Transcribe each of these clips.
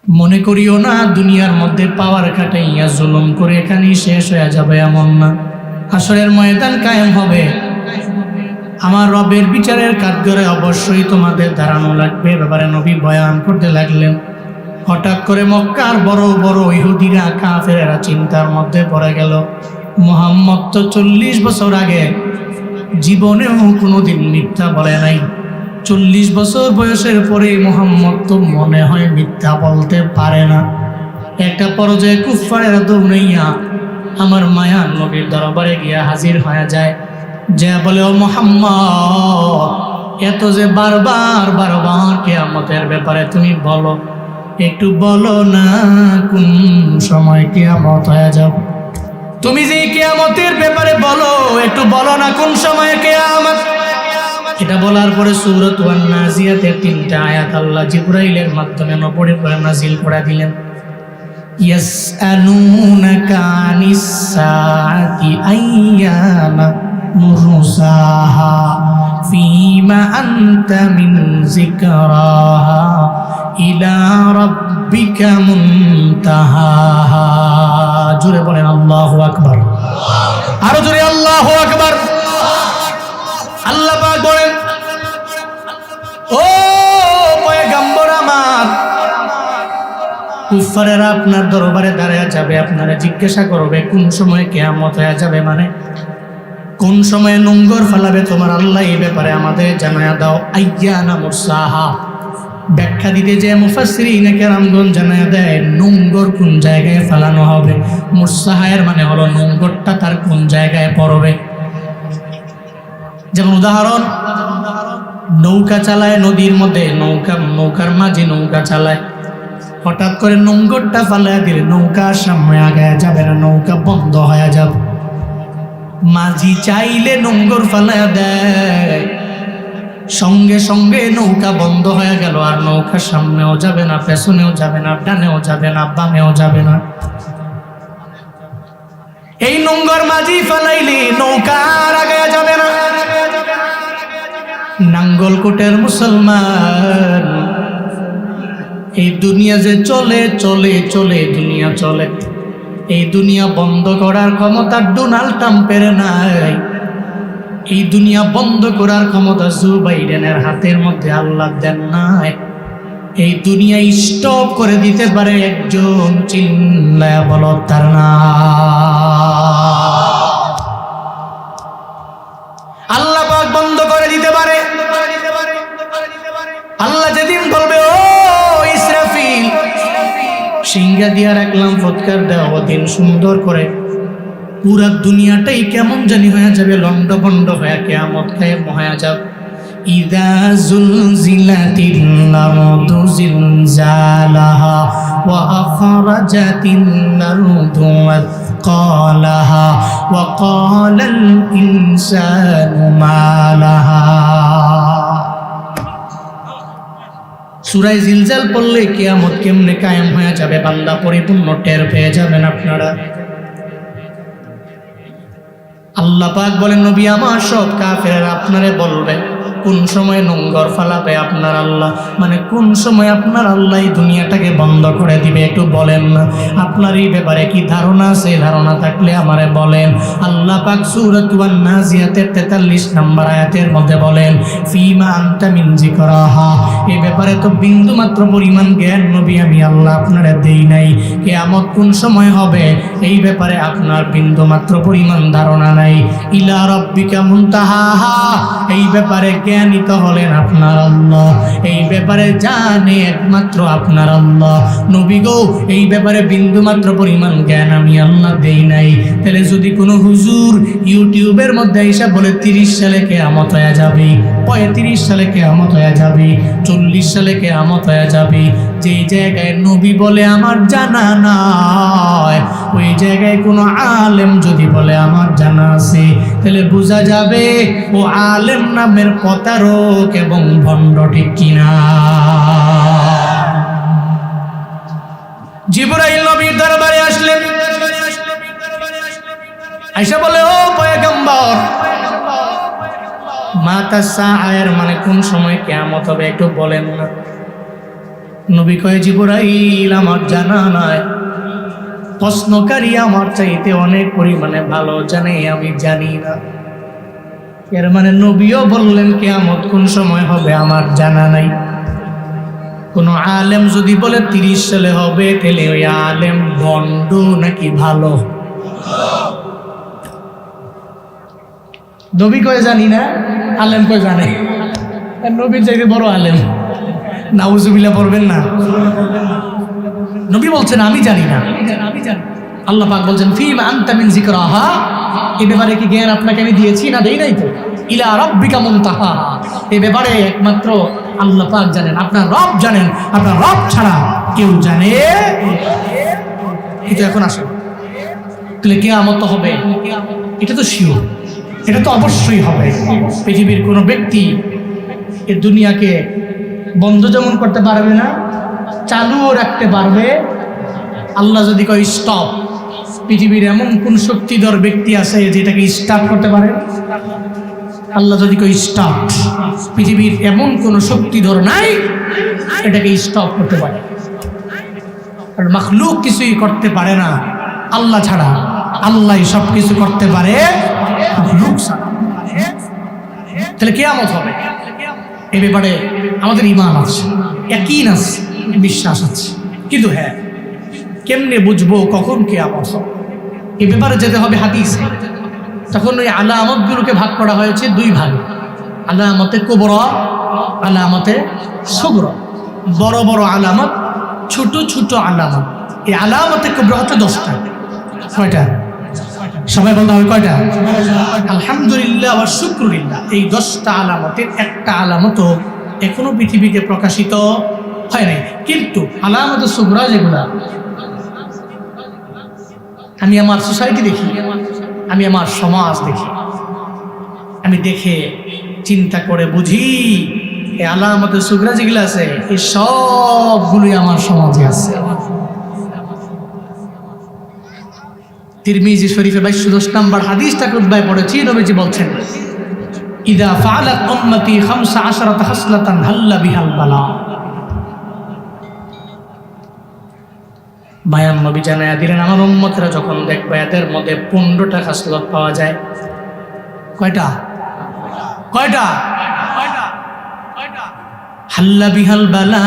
মনে করিও না দুনিয়ার মধ্যে পাওয়ার খাটাইয়া জুলুম করে এখানেই শেষ হয়ে যাবে, এমন না। হাসরের ময়দান কায়েম হবে, আমার রবের বিচারের কাঠগড়ায় অবশ্যই তোমাদের দাঁড়ানো লাগবে। ব্যাপারে নবী বয়ান করতে লাগলেন। হঠাৎ করে মক্কার বড় বড় ইহুদিরা কাফেরেরা চিন্তার মধ্যে পড়ে গেল। মুহাম্মদ তো 40 বছর আগে জীবনেও কোনোদিন মিথ্যা বলে নাই। 40 বছর বয়সের পরে মুহাম্মদ তো মনে হয় মিথ্যা বলতে পারে না। একটা পর্যায়ে কুফফারেরা দৌড়াইয়া আমার মায়ার নবীর দরবারে গিয়া হাজির হয়ে যায়, যে বলে, ও মুহাম্মদ, এত যে বারবার বারবার কিয়ামতের ব্যাপারে তুমি বলো, একটু বলো না কোন সময় কিয়ামত হয়ে যাবে। তুমি যে কিয়ামতের ব্যাপারে বলো, একটু বলো না কোন সময় কিয়ামত। এটা বলার পরে সূরাত আন-নাজিয়াতের 3টা আয়াত আল্লাহ জিবরাইলের মাধ্যমে নবীর উপরে নাজিল করে দিলেন। ইয়াসআলুনাকা আনিস সাআতি আইয়ানা মুরসাহা ফীমা আনতা মিন যিকরাহা ইলা রাব্বিকা মুনতাহাহা। জোরে বলেন আল্লাহু আকবার, আরো জোরে আল্লাহু আকবার। আল্লাহ পাক বলেন, ও পয়গম্বর আমার, কুফফারেরা আপনার দরবারে দাঁড়ায় যাবে, আপনারা জিজ্ঞাসা করবে কোন সময় কিয়ামত হয়ে যাবে, মানে কোন সময় নোঙ্গর ফেলাবে তোমার আল্লাহ, এই ব্যাপারে আমাদের জানায়া দাও। আইয়ানা মুরসাহা, ব্যাখ্যা দিতে যে মুফাসসিরিন কেরামগণ জানায়া দেয় নোঙ্গর কোন জায়গায় ফেলানো হবে। মুরসাহায়ের মানে হলো নোঙ্গরটা তার কোন জায়গায় পড়বে। যেমন উদাহরণ, নৌকা চালায় নদীর মধ্যে, নৌকার মাঝে নৌকা চালায়, হঠাৎ করে নোঙ্গরটা ফালাইয়া দিলে নৌকার সামনে আগায় যাবে না, নৌকা বন্ধ হয়ে যাবে। মাঝি চাইলে নোঙ্গর ফালাইয়া দেয়, সঙ্গে সঙ্গে নৌকা বন্ধ হয়ে গেল, আর নৌকা সামনেও যাবে না, পেছনেও যাবে না, ডানেও যাবে না, বামেও যাবে না। এই নোঙ্গর মাঝি ফালাইলে নৌকা আর আগায় যাবে না। নাঙ্গলকোটের মুসলমান, এই দুনিয়া যে চলে চলে চলে দুনিয়া চলে, এই দুনিয়া বন্ধ করার ক্ষমতা ডোনাল্ড ট্রাম্পের নাই। এই দুনিয়া বন্ধ করার ক্ষমতা জো বাইডেনের হাতের মধ্যে আল্লাহ দেন নাই। এই দুনিয়া স্টপ করে দিতে পারে একজন, চিল্লায়া বলো তার নাম। আল্লাহ পাক বন্ধ করে দিতে পারে। আল্লাহ যেদিন বলবে, ও ইসরাফিল, সিংহা দিয়া রাখলাম, ফুৎকার দাও, ওদিন সুন্দর করে পুরা দুনিয়াটাই কেমন জানি হয়ে যাবে, লন্ডভন্ড হয়ে কিয়ামত কায়েম হয়ে যাবে। ইযা যুলজিলাতিল আরদু জিলজালাহা ওয়া আখরাজাতিন আরদু আথকালাহা ওয়া ক্বালাল ইনসানু মা লাহা। সূরা জিলজাল পড়লে কিয়ামত কেমনে কায়েম হয়ে যাবে বান্দা পরিপূর্ণ টের পেয়ে যাবেন আপনারা। আল্লাহ পাক বলেন, নবী আমার, সব কাফেররা আপনারে বলবে কোন সময় নোঙ্গর ফালাবে আপনার আল্লাহ, মানে কোন সময় আপনার আল্লাহ এই দুনিয়াটাকে বন্ধ করে দিবে, একটু বলেন না। আপনার এই ব্যাপারে কি ধারণা আছে? ধারণা থাকলে আমারে বলেন। আল্লাহ পাক সূরাত আন-নাজিয়াতের 43 নম্বর আয়াতের মধ্যে বলেন, ফীমা আনতা মিন যিকরাহা, এই ব্যাপারে তো বিন্দু মাত্র পরিমাণ জ্ঞান নবী আমি আল্লাহ আপনারে দেই নাই। কিয়ামত কোন সময় হবে এই ব্যাপারে আপনার বিন্দু মাত্র পরিমাণ ধারণা নাই। ইলা রাব্বিকা মুনতাহাহা, এই ব্যাপারে জ্ঞানিত হলেন আপনার আল্লাহ, এই ব্যাপারে জানে একমাত্র আপনার আল্লাহ। নবী গো, এই ব্যাপারে বিন্দু মাত্র পরিমাণ জ্ঞান আমি আল্লাহ দেই নাই। তাহলে যদি কোনো হুজুর ইউটিউবের মধ্যে এসে বলে 30 সালে কিয়ামত হয়ে যাবে, 35 সালে কিয়ামত হয়ে যাবে, 40 সালে কিয়ামত হয়ে যাবে, যে জায়গায় নবী বলে আমার জানা নাই, ওই জায়গায় কোনো আলেম যদি বলে আমার জানা আছে, তাহলে বোঝা যাবে ও আলেম নামের প্রতারক এবং ভণ্ড, ঠিক কিনা? জিবরাইল নবীর দরবারে আসলেন, আয়েশা বলে, ও পয়গম্বর, মাতা সাআয়ের মানে কোন সময় কিয়ামত হবে একটু বলেন না। নবী কয় জিবরাইল আমার জানা নাই, প্রশ্নকারী আমার চাইতে অনেক পরিমাণে ভালো জানে, আমি জানি না। এর মানে নবীও বললেন কিয়ামত কোন সময় হবে আমার জানা নাই। কোন আলেম যদি বলে 30 সালে হবে, তাহলে ওই আলেম ভণ্ড নাকি ভালো? নবী কয় জানি না, আলেম কয় জানে। নবীর চাইতে বড় আলেম, নাউজুবিল্লাহ পড়বেন না। নবী বলছেন আমি জানি না, আল্লাহ পাক বলছেন ফিমা আনতা মিন যিকরাহা, এই ব্যাপারে কি জ্ঞান আপনাকে আমি দিয়েছি না দেই নাই? তো ইলা রাব্বিকা মুনতাহাহা, এই ব্যাপারে একমাত্র আল্লাহ পাক জানেন, আপনার রব জানেন, আপনার রব ছাড়া কেউ জানে। কিন্তু এখন আসুন, তাহলে কিয়ামত হবে, এটা তো শিওর, এটা তো অবশ্যই হবে। পৃথিবীর কোনো ব্যক্তি এই দুনিয়াকে বন্ধ যেমন করতে পারবে না, চালুও রাখতে পারবে। আল্লাহ যদি কয় স্টপ, পৃথিবীর এমন কোন শক্তিধর ব্যক্তি আছে যেটাকে স্টপ করতে পারে? আল্লাহ যদি কয় স্টপ, পৃথিবীর এমন কোন শক্তিধর নাই এটাকে স্টপ করতে পারে। আর মাখলুক কিছুই করতে পারে না আল্লাহ ছাড়া, আল্লাহই সব কিছু করতে পারে মাখলুক ছাড়া। তাহলে কিয়ামত হবে, এ ব্যাপারে আমাদের ঈমান আছে, ইয়াকিন আছে, বিশ্বাস আছে। কিন্তু হ্যাঁ, কেমনে বুঝবো কখন কিয়ামত হবে? এ ব্যাপারে যেতে হবে হাদিসে। তখন ওই আলামতগুলোকে ভাগ করা হয়েছে দুই ভাগে, আলামতে কুবরা, আলামতে সুগরা। বড় বড় আলামত, ছোট ছোট আলামত। এই আলামতে কুবরা হচ্ছে 10টা। কয়টা? সবাই বলতে হবে কয়টা? আলহামদুলিল্লাহ ওয়া শুকরুলিল্লাহ। এই 10টা আলামতের একটা আলামতও এখনো পৃথিবীতে প্রকাশিত হয় নাই। কিন্তু আলামতে সুগরা যেগুলা, আমি আমার সোসাইটি দেখি, আমি আমার সমাজ দেখি, আমি দেখে চিন্তা করে বুঝি এই আলামতে সুগরা যেগুলো আছে এই সবগুলোই আমার সমাজে আছে। তিরমিজি শরীফের 2210 নম্বর হাদিসটা খুতবায় পড়েছি। নবীজি বলছেন ইদা ফাআলাত উম্মতি 15 খাসলাতান হাল্লা বিহাল বালা। বায়ান নবী জানায়া দিলেন আমার উম্মতরা যখন দেখবে এদের মধ্যে 15টা খাসলত পাওয়া যায়। কয়টা? কয়টা? হাল্লা বিহাল বালা,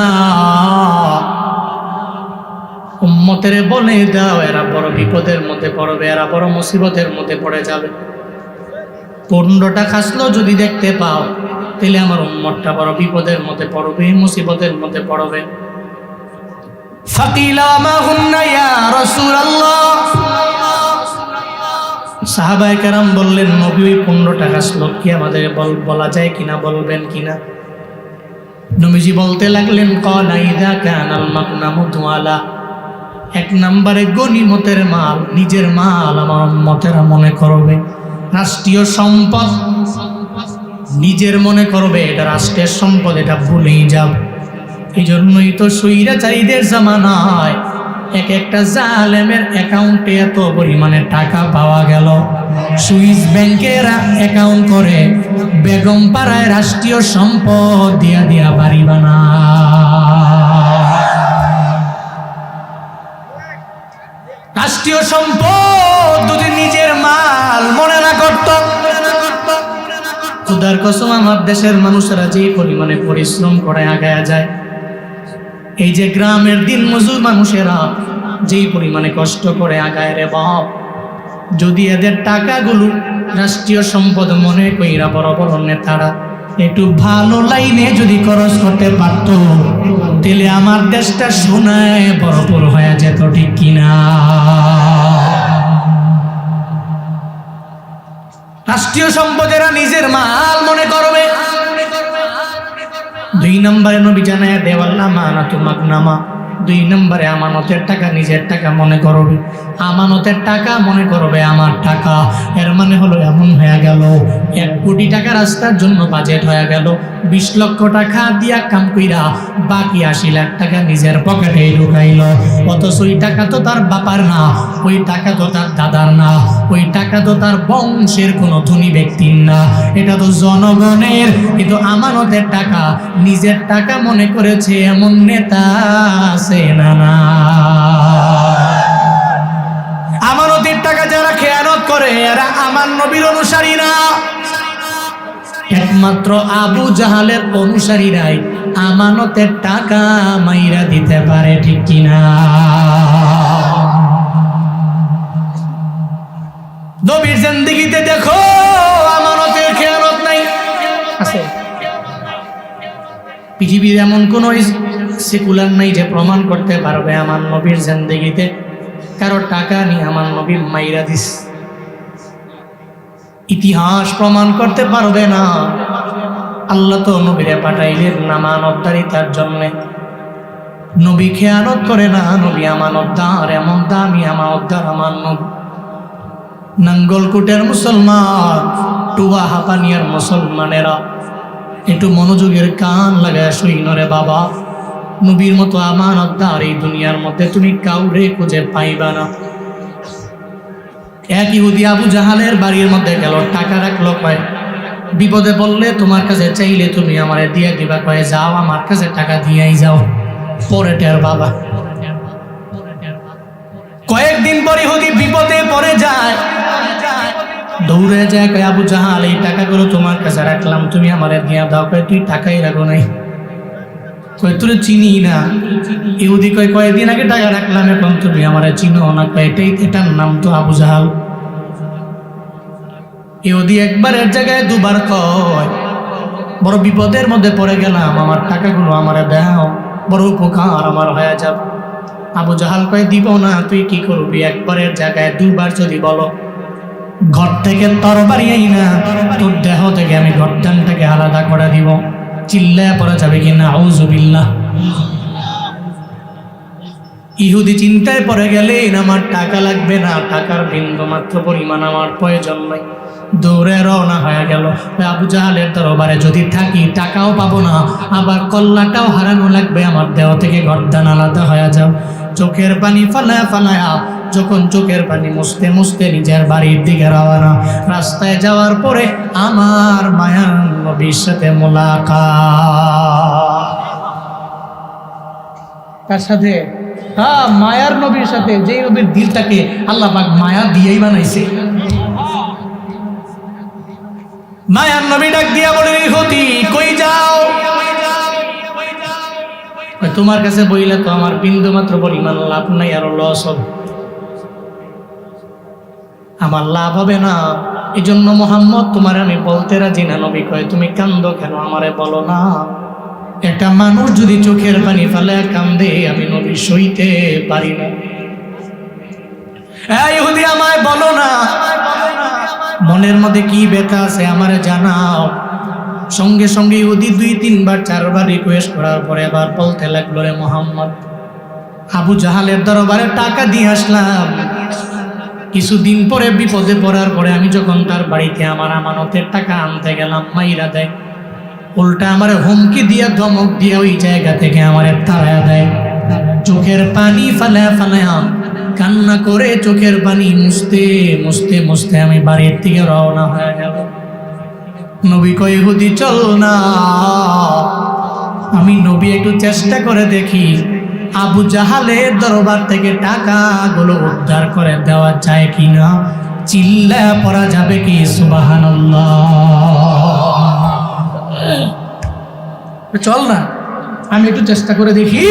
উম্মতের বলে দাও এরা বড় বিপদের মধ্যে পড়বে, এরা বড় মুসিবতের মধ্যে পড়ে যাবে। 15টা খাসলো যদি দেখতে পাও, তাহলে আমার উম্মতটা বড় বিপদের মধ্যে পড়বে, মুসিবতের মধ্যে পড়বে। ফাকিলা মা হুন্না ইয়া রাসূলুল্লাহ, সাহাবায়ে কেরাম বললেন নবী ওই 15টা খাসলত কি আমাদের বলা যায় কিনা, বলবেন কিনা? নবীজি বলতে লাগলেন ক্বালা ইযা কানাল মাগনামু দুআলা, 1 নম্বরে গনিমতের মাল, নিজের মাল আমার উম্মতেরা মনে করবে রাষ্ট্রীয় সম্পদ, নিজের মনে করবে এটা রাষ্ট্রের সম্পদ, এটা ভুলেই যাও। এই জন্যই তো স্বৈরাচারীদের জামানায় এক একটা জালেমের অ্যাকাউন্টে এত পরিমাণে টাকা পাওয়া গেল। সুইস ব্যাংকের অ্যাকাউন্ট করে বেগম পাড়ায় রাষ্ট্রীয় সম্পদ দিয়া দিয়া বাড়ি বানা। রাষ্ট্রীয় সম্পদ যদি নিজের মাল মনে না করত, খোদার কসম আমার দেশের মানুষেরা যে পরিমাণে পরিশ্রম করে আগায়া যায়, এই যে গ্রামের দিনমজুর মানুষেরা যেই পরিমাণে কষ্ট করে আগায় রে বাপ, যদি এদের টাকাগুলো রাষ্ট্রীয় সম্পদ মনে কইরা বড় বড় নেতারা একটু ভালো লাইনে যদি খরচ করতে পারত, তাহলে আমার দেশটা সোনায় ভরপুর হয়ে যেত, ঠিক কিনা? রাষ্ট্রীয় সম্পদেরা নিজের মাল মনে করবে। 2 নম্বরে নবী জানায়া দেওয়াল্লা মানাতু মাগনামা, দুই নম্বরে আমানতের টাকা নিজের টাকা মনে করবে, আমানতের টাকা মনে করবে আমার টাকা। এর মানে হলো এমন হয়ে গেল 1 কোটি টাকা রাস্তার জন্য বাজেট হয়ে গেল, 20 লক্ষ টাকা দিয়া কাম কইরা বাকি 80 লাখ টাকা নিজের পকেটে ঢুকাইল। অথচ ওই টাকা তো তার বাবার না, ওই টাকা তো তার দাদার না, ওই টাকা তো তার বংশের কোনো ধনী ব্যক্তির না, এটা তো জনগণের। কিন্তু আমানতের টাকা নিজের টাকা মনে করেছে এমন নেতা আছে না? না, আমানতের টাকা যারা খেয়ানত করে এরা আমার নবীর অনুসারী না। একমাত্র আবু জাহালের অনুসারীরাই আমানতের টাকা মাইরা দিতে পারে, ঠিক কিনা? নবীর জিন্দেগিতে দেখো আমানতের খেয়ানত নাই আছে। পৃথিবীর এমন কোন সেকুলার নাই যে প্রমাণ করতে পারবে আমার নবীর জিন্দেগিতে কারো টাকা নিয়ে আমার নবী মাইরা দিস। ইতিহাস প্রমাণ করতে পারবে না। আল্লাহ তো নবীরে পাঠাইলেন আমানতদারিতার জন্য। নবী খেয়ানত করে না, নবী আমানতদার। এমন দামি আমানতদার আমার নবী। নাঙ্গলকোটের মুসলমান, টুয়া হাপানিয়ার মুসলমানেরা একটু মনোযোগের কান লাগায় শুইন রে বাবা। নবীর মতো আমানতদার এই দুনিয়ার মধ্যে তুমি কাউরে খুঁজে পাইবা না। এক ইহুদি আবু জাহালের বাড়ির মধ্যে গেল, টাকা রাখলো, কয় বিপদে পড়লে তোমার কাছে চাইলে তুমি আমারে দিয়ে দিবা। কয়ে যাও, আমার কাছে টাকা দিয়েই যাও, পরে টের বাবা। কয়েকদিন পরে ইহুদি বিপদে পড়ে যায়, দৌড়ে যায়, কয় আবু জাহাল এই টাকাগুলো তোমার কাছে রাখলাম, তুমি আমারে দিয়ে দাও। কয় তুই টাকাই রাখো নাই। কয় তোর চিনি না। ইহুদি কয় কয়েকদিন আগে টাকা রাখলাম, এখন তুমি আমারে চিনো না। কয় এটার নাম তো আবু জাহাল। ইহুদি একবারের জায়গায় দুবার কয় বড় বিপদের মধ্যে পড়ে গেলাম, আমার টাকাগুলো আমারে দাও, বড় উপকার আমার হয়ে যাবে। আবু জাহাল কয় দিব না। তুই কি করবি? একবারের জায়গায় দুবার যদি বলো, ঘর থেকে তরবারি আই না, তোর দেহ থেকে আমি গর্দানটাকে আলাদা করে দিব। চিল্লায় পড়া যাবে কি না? আউযুবিল্লাহ। ইহুদি চিন্তায় পড়ে গেলেন, আমার টাকা লাগবে না, টাকার বিন্দু মাত্র পরিমাণ আমার প্রয়োজন নাই। দৌড়ে রওনা হয়ে গেল। আবু জাহালের দরবারে যদি থাকি টাকাও পাবো না, আবার কল্লাটাও হারানো লাগবে, আমার দেহ থেকে গর্দান আলাদা হয়ে যাও। চোখের পানি ফালায়া ফালায়া যখন চোখের পানি মুছতে মুছতে নিজের বাড়ির দিকে রওনা। রাস্তায় যাওয়ার পরে আমার মায়ার নবীর সাথে মোলাকাত। তার সাথে মায়ার নবীর সাথে, যে নবীর দিলটাকে আল্লাহ পাক মায়া দিয়েই বানাইছে। মায়ার নবী ডাক দিয়া বলে, ইহুদি কই যাও? তোমার কাছে বইলে তো আমার বিন্দু মাত্র পরিমাণ লাভ নাই, আরো লস হবে। আমার লাভ হবে না, এই জন্য মোহাম্মদ তোমার আমি বলতে রাজি না। নবী কয় তুমি কান্দো কেন? আমারে বলো না। একটা মানুষ যদি চোখের পানি ফেলে কান্দে, আমি নবী সইতে পারি না। ইহুদি আমায় বলো না, মনের মধ্যে কি ব্যথা আছে আমারে জানাও। সঙ্গে সঙ্গে ইহুদি 2-3 বার 4 বার রিকোয়েস্ট করার পরে আবার বলতে লাগলো, রে মোহাম্মদ, আবু জাহালের দরবারে টাকা দিয়ে আসলাম, কিছুদিন পরে বিপদে পড়ার পরে আমি যখন তার বাড়িতে আমার আমানতের টাকা আনতে গেলাম, মাইরা দেয়। উল্টা আমার হুমকি দিয়া ধমক দিয়ে ওই জায়গা থেকে আমার তাড়ায়া দেয়। চোখের পানি ফালায়া ফালায়া কান্না করে চোখের পানি মুছতে মুছতে মুছতে আমি বাড়ির থেকে রওনা হয়ে গেল। নবী কয়, ইহুদি চল না, আমি নবী একটু চেষ্টা করে দেখি আবু জাহালের দরবার থেকে টাকাগুলো উদ্ধার করে দেওয়া যায় কিনা। চিল্লা পড়া যাবে কি সুবহানাল্লাহ? চল না, আমি একটু চেষ্টা করে দেখি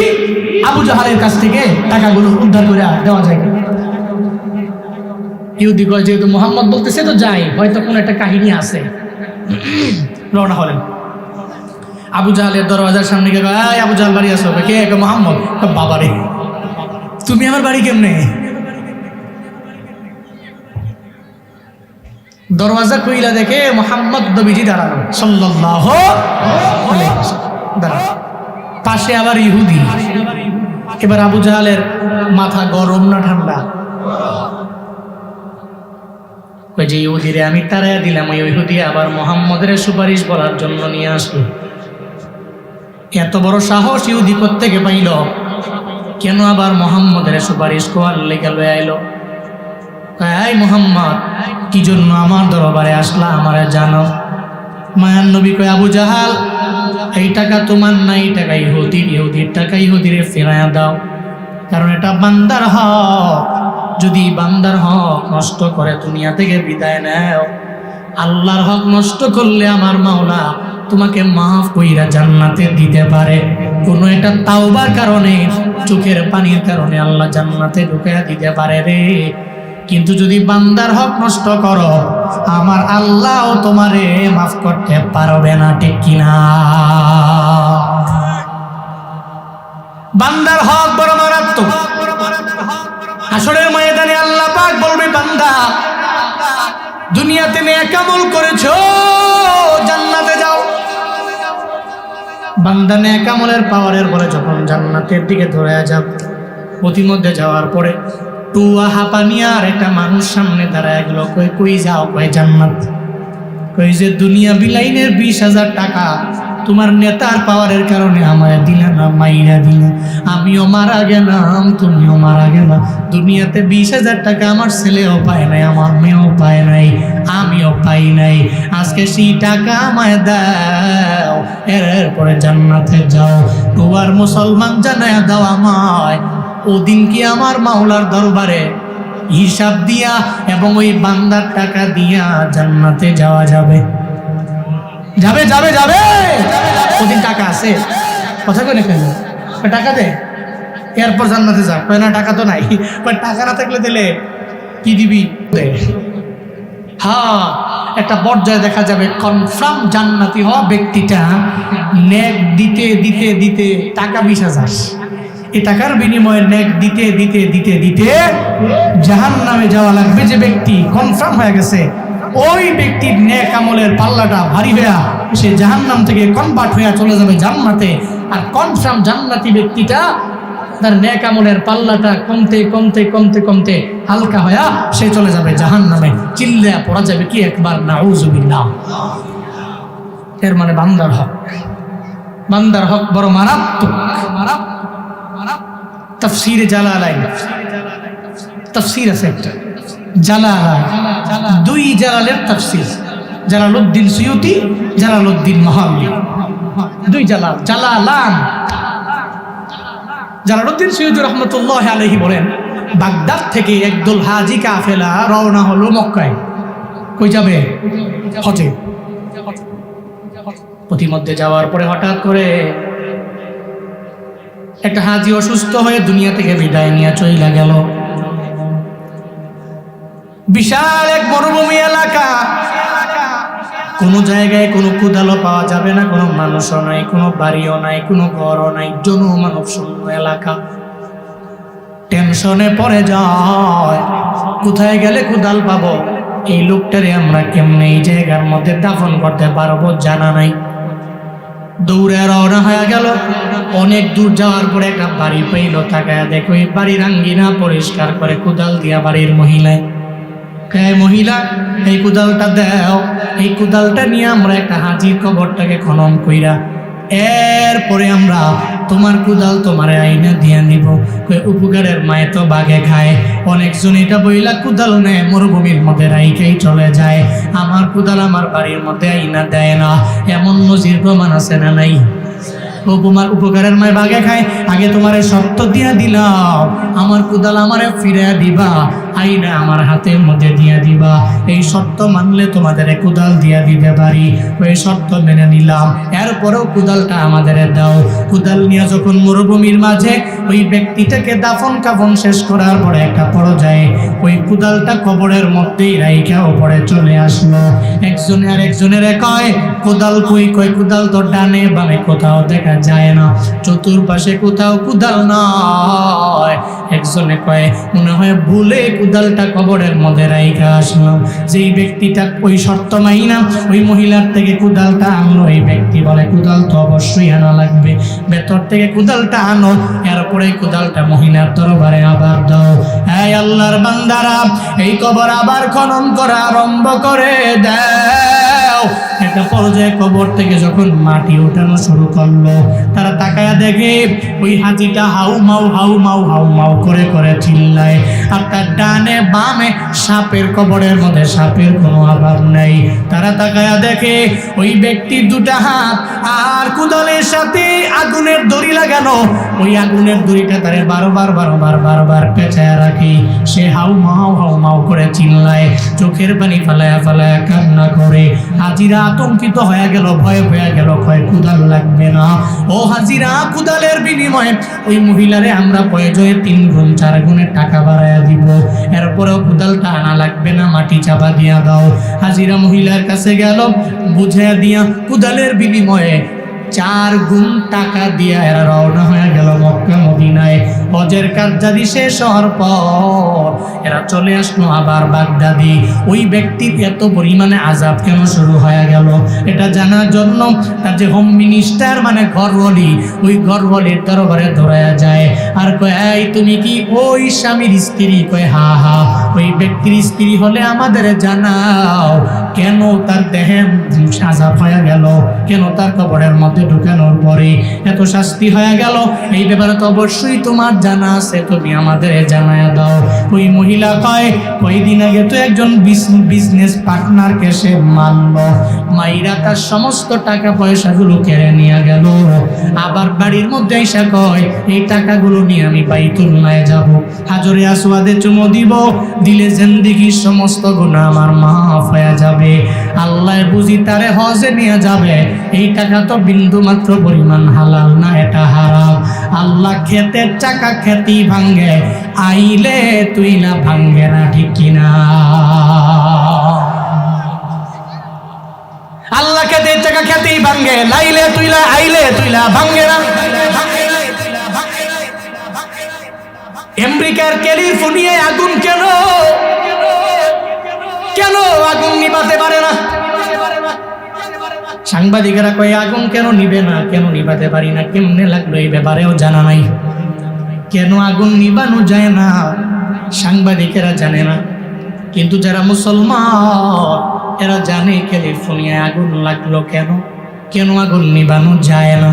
আবু জাহালের কাছ থেকে টাকাগুলো উদ্ধার করে দেওয়া যায় কিনা। ইহুদি কয়, যেহেতু মুহাম্মদ বলতেছে তো যাই, হয়তো কোনো একটা কাহিনী আছে। রওনা হলেন। আবু জাহালের দরওয়াজার সামনে গিয়ে কয়, আবু জাহাল বাড়ি আসো? কে? মুহাম্মদ। বাবা রে, তুমি আমার বাড়ি কেমনে? দরওয়াজা খুইলা দেখে মুহাম্মদ নবীজি দাঁড়ানো সাল্লাল্লাহু আলাইহি ওয়াসাল্লাম। দাঁড়ানো, পাশে আবার ইহুদি। এবার আবু জাহালের মাথা গরম না ঠান্ডা? ওই যে ইহুদিরে আমি তাড়াইয়া দিলাম, ওই ইহুদি আবার মুহাম্মদের সুপারিশ বলার জন্য নিয়ে আসলো। এত বড় সাহস ইহুদি কোত্থেকে পাইল? কেন আবার মুহাম্মদের সুপারিশ কোয়ার লেগে লয়ে আইলো? এই মুহাম্মদ, কি জন্য আমার দরবারে আসলা আমারে জানো? মায়ান নবী কয়, আবু জাহাল, এই টাকা তোমার না, এই টাকা ইহুদির, ইহুদির টাকা ইহুদিরে ফেরাইয়া দাও, কারণ এটা বান্দার হক। যদি বান্দার হক নষ্ট করে দুনিয়া থেকে বিদায় নেও, আল্লাহর হক নষ্ট করলে আমার মাওলা তোমাকে মাফ কইরা জান্নাতে দিতে পারে। কোনো একটা তাওবার কারণে, চোখের পানির কারণে আল্লাহ জান্নাতে ঢুকাইয়া দিতে পারে রে। কিন্তু যদি বান্দার হক নষ্ট করো, আমার আল্লাহও তোমারে মাফ করতে পারবে না, ঠিক কিনা? বান্দার হক বড় মারাত্মক। হাসরের ময়দানে আল্লাহ পাক বলবে, বান্দা দুনিয়াতে নেক আমল করেছো, জান্নাতে যাও। বান্দা নেক আমলের পাওয়ারের পরে যখন জান্নাতের দিকে ধরে যাবে, প্রতিমধ্যে যাওয়ার পরে টুয়া হাঁপানিয়া আর একটা মানুষ সামনে দাঁড়ায় গেল। কই কই যাও? কই জান্নাত। কই যে দুনিয়া বিলাইনের 20,000 টাকা তোমার নেতার পাওয়ারের কারণে আমায় দিলে না, মাইরা দিলে, আমিও মারা গেলাম, তুমিও মারা গেলাম। দুনিয়াতে 20,000 টাকা আমার ছেলেও পায় নাই, আমার মেয়েও পায় নাই, আমিও পাই নাই। আজকে সেই টাকা আমায় দাও, এরপরে জান্নাতে যাও। তোমার মুসলমান জানায় দাও আমায়, ওদিন কি আমার মাওলার দরবারে হিসাব দিয়া এবং ওই বান্দার টাকা দিয়া জান্নাতে যাওয়া যাবে? যাবে যাবে যাবে। ওদিন টাকা আছে, কথা কেন কেন টাকা দে, এরপর জান্নাতে যা। না টাকা তো নাই। টাকা না থাকলে দিলে কি দিবি? হ্যাঁ, একটা পর্যায়ে দেখা যাবে কনফার্ম জান্নাতি হওয়া ব্যক্তিটা নেক দিতে দিতে দিতে টাকা 20,000, এই টাকার বিনিময়ে নেক দিতে দিতে দিতে দিতে জাহান্নামে যাওয়া লাগবে। যে ব্যক্তি কনফার্ম হয়ে গেছে, ওই ব্যক্তির নেক আমলের পাল্লাটা ভারী হইয়া সে জাহান্নাম থেকে কনভার্ট হইয়া চলে যাবে জান্নাতে। আর কনফার্ম জান্নাতি ব্যক্তিটা তার নেক আমলের পাল্লাটা কমতে কমতে কমতে কমতে হালকা হইয়া সে চলে যাবে জাহান্নামে। চিল্লায়া পড়া যাবে কি একবার, নাউযুবিল্লাহ। এর মানে বান্দার হক, বান্দার হক বড় মারাত্মক। তাফসীরে জালালাইন, তাফসীর আছে একটা জালালাইন, দুই জালালের তাফসীর, জালালউদ্দিন সুয়ুতি, জালালউদ্দিন মাহল্লি, দুই জালাল, জালালান। জালালউদ্দিন সুয়ুতি রহমতুল্লাহ আলাইহি বলেন, বাগদাদ থেকে একদল হাজি কাফেলা রওনা হলো মক্কায়। কই যাবে? হজে। প্রতিমধ্যে যাওয়ার পরে হঠাৎ করে একটা হাজি অসুস্থ হয়ে দুনিয়া থেকে বিদায় নিয়ে চলে গেল। বিশাল এক মরুভূমি এলাকা, কোনো জায়গায় কোনো কুদালও পাওয়া যাবে না, কোনো মানুষও নাই, কোনো বাড়িও নাই, কোনো ঘরও নাই, জনমানব শূন্য এলাকা। টেনশনে পড়ে যায়, কোথায় গেলে কুদাল পাবো, এই লোকটারে আমরা কেমনে এই জায়গার মধ্যে দাফন করতে পারবো জানা নাই। দৌড়ে রওনা হয়ে গেল। অনেক দূর যাওয়ার পরে একটা বাড়ি পেইল, তাকায় দেখো এই বাড়ির আঙ্গিনা পরিষ্কার করে কুদাল দিয়া বাড়ির মহিলায়। মহিলা, এই কুদালটা দাও, এই কুদালটা নিয়ে আমরা একটা হাজির কবরটাকে খনন কইরা এরপরে আমরা তোমার কুদাল তোমার আইনা দিয়ে নিব। উপকারের মায়ে তো বাগে খায়। অনেকজন এটা বইলা কুদাল নেয়, মরুভূমির মধ্যে রাইখাই চলে যায়। আমার কুদাল আমার বাড়ির মধ্যে আইনা দেয় না, এমন নজির প্রমাণ আছে না নাই? তোমার উপকারের মায় বাগে খায়, আগে তোমারে শর্ত দিয়া দিলাম, আমার কুদাল আমারে ফিরে দিবা, আইনা আমার হাতের মধ্যে দিয়া দিবা। এই শর্ত মানলে তোমাদের কুদাল দিয়া দিতে পারি। ওই শর্ত মেনে নিলাম, এরপরেও কুদালটা আমাদের দাও। কুদাল নিয়ে যখন মরুভূমির মাঝে ওই ব্যক্তিটাকে দাফন কাফন শেষ করার পরে একটা পর্যায়ে ওই কুদালটা কবরের মধ্যেই রাইখা উপরে চলে আসলো। একজনে আর একজনের কয় কুদাল কই? কয় কুদাল তো ডানে বামে কোথাও দেখা যায় না, চতুর্পাশে কোথাও কুদাল নয়। একজন জন্য কয় মনে হয় ভুলে কুদালটা কবরের মধ্যে রাইখা আসলাম। যেই ব্যক্তিটা ওই শর্ত মাইনা ওই মহিলার থেকে কুদালটা আনলো, এই ব্যক্তি বলে কুদাল তো অবশ্যই আনা লাগবে, ভেতর থেকে কুদালটা আনো, এরপরে কুদালটা মহিলার দরবারে আবার দাও। এই আল্লাহর বান্দারা, এই কবর আবার খনন করা আরম্ভ করে দাও। একটা পর্যায়ে কবর থেকে যখন মাটি উঠানো শুরু করলো, তারা তাকায়া দেখে ওই হাজিটা হাউ মাউ করে করে চিল্লায়, আর তার ডানে বামে সাপের কবরের মধ্যে সাপের কোনো অভাব নাই। তারা তাকায়া দেখে ওই ব্যক্তির দুটা হাত আর কুদালের সাথে আগুনের দড়ি লাগানো, ওই আগুনের দড়িটা তারে বারবার পেঁচায় রাখি। সে হাউ মাউ করে চিল্লায়, চোখের পানি ফালায়া কান্না করে। হাজিরা আতঙ্কিত হয়ে গেল, ভয় হয়ে গেল, কয় কুদাল লাগবে না। ও হাজিরা, কুদালের বিনিময়ে ওই মহিলারে আমরা প্রয়োজনে 3 গুণ 4 গুণের টাকা বাড়াইয়া দিব, এরপরেও কুদালটা আনা লাগবে না, মাটি চাপা দিয়া দাও। হাজিরা মহিলার কাছে গেল, বুঝাইয়া দিয়া কুদালের বিনিময়ে 4 গুণ টাকা দিয়া এরা রওনা হয়ে গেল মক্কা মদিনায়। হজের কাজ যদি শেষ হওয়ার পর এরা চলে আসলো আবার বাগদাদি। ওই ব্যক্তির এত পরিমাণে আযাব কেন শুরু হয়ে গেল, এটা জানার জন্য তার যে হোম মিনিস্টার মানে ঘরওয়ালি, ওই ঘরওয়ালির দরবারে ধরায়া যায় আর কয়, এই তুমি কি ওই স্বামীর স্ত্রী? কয় হা। ওই ব্যক্তির স্ত্রী হলে আমাদের জানাও, কেন তার দেহে আযাব হয়ে গেল, কেন তার কবরের মধ্যে ঢুকানোর পরে এত শাস্তি হয়ে গেল, এই ব্যাপারে তো অবশ্যই তোমার জানা আছে, তুমি আমাদের জানায়া দাও। ওই মহিলা কয়, কয়েকদিন আগে তো একজন বিজনেস পার্টনারকে সে মারলো, মাইরা তার সমস্ত টাকা পয়সাগুলো কেড়ে নিয়ে গেল। আবার বাড়ির মধ্যে এসে কয়, এই টাকাগুলো নিয়ে আমি বাইতুল্লাহে যাব, হাজরে আসওয়াদে চুমো দিব, দিলে জিন্দেগির সমস্ত গুনাহ আমার মাফ হয়ে যাবে। আল্লাহ বুঝি তারে হজে নিয়ে যাবে, এই টাকা তো বিন্দু মাত্র পরিমাণ হালাল না, এটা হারাম। আল্লাহ ক্ষেতের চাকা খেতেই ভাঙ্গে, আইলে তুই না ভাঙ্গে না, ঠিক কিনা? আল্লাহ ক্ষেতের চাকা খেতেই ভাঙ্গে, লাইলে তুইলা আইলে তুইলা ভাঙ্গে না। আমেরিকার ক্যালিফোর্নিয়ায় আগুন কেন আগুন নিভাতে পারে না? সাংবাদিকেরা কয়, আগুন কেন নিবে না, কেন নিভাতে পারি না, কেমনে লাগলো, এই ব্যাপারেও জানা নাই। কেন আগুন নিবানো যায় না সাংবাদিকেরা জানে না, কিন্তু যারা মুসলমান এরা জানে ক্যালিফোর্নিয়ায় আগুন লাগলো কেন আগুন নিবানো যায় না।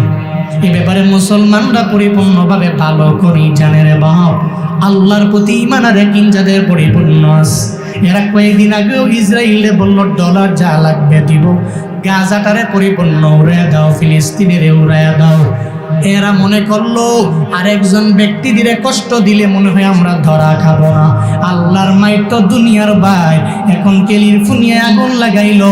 এই ব্যাপারে মুসলমানরা পরিপূর্ণভাবে ভালো করেই জানে রে বাপ। আল্লাহর প্রতি ঈমান আর ইয়াকিন যাদের পরিপূর্ণ আছে, এরা কয়েকদিন আগেও ইসরায়েলে বলল ডলার যা লাগবে দিব, গাজাটারে পরিপূর্ণ উড়াইয়া দাও, ফিলিস্তিনের উড়াইয়া দাও। এরা মনে করলো আরেকজন ব্যক্তি দিলে কষ্ট দিলে মনে হয় আমরা ধরা খাবো না। আল্লাহর মাইর তো দুনিয়ার ভাই, এখন ক্যালিফোর্নিয়ায় আগুন লাগাইলো,